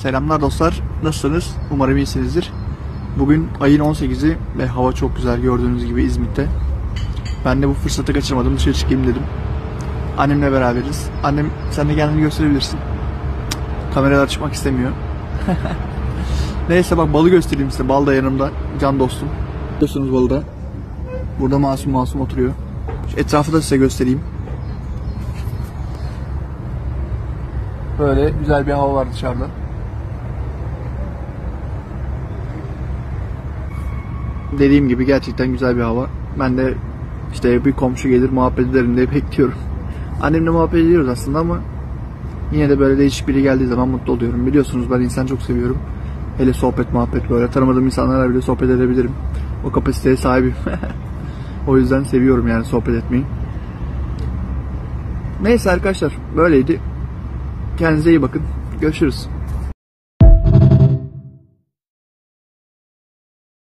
Selamlar dostlar, nasılsınız? Umarım iyisinizdir. Bugün ayın 18'i ve hava çok güzel, gördüğünüz gibi İzmit'te. Ben de bu fırsatı kaçırmadım, dışarı çıkayım dedim. Annemle beraberiz. Annem, sen de kendini gösterebilirsin. Kameralar çıkmak istemiyor. Neyse bak, balı göstereyim size. Bal da yanımda, can dostum. Biliyorsunuz balı da. Burada masum masum oturuyor. Şu etrafı da size göstereyim. Böyle güzel bir hava var dışarıda. Dediğim gibi gerçekten güzel bir hava. Ben de işte bir komşu gelir muhabbet ederim diye bekliyorum. Annemle muhabbet ediyoruz aslında ama yine de böyle değişik biri geldiği zaman mutlu oluyorum. Biliyorsunuz ben insan çok seviyorum. Hele sohbet muhabbet, böyle tanımadığım insanlarla bile sohbet edebilirim. O kapasiteye sahibim. O yüzden seviyorum yani sohbet etmeyi. Neyse arkadaşlar, böyleydi. Kendinize iyi bakın. Görüşürüz.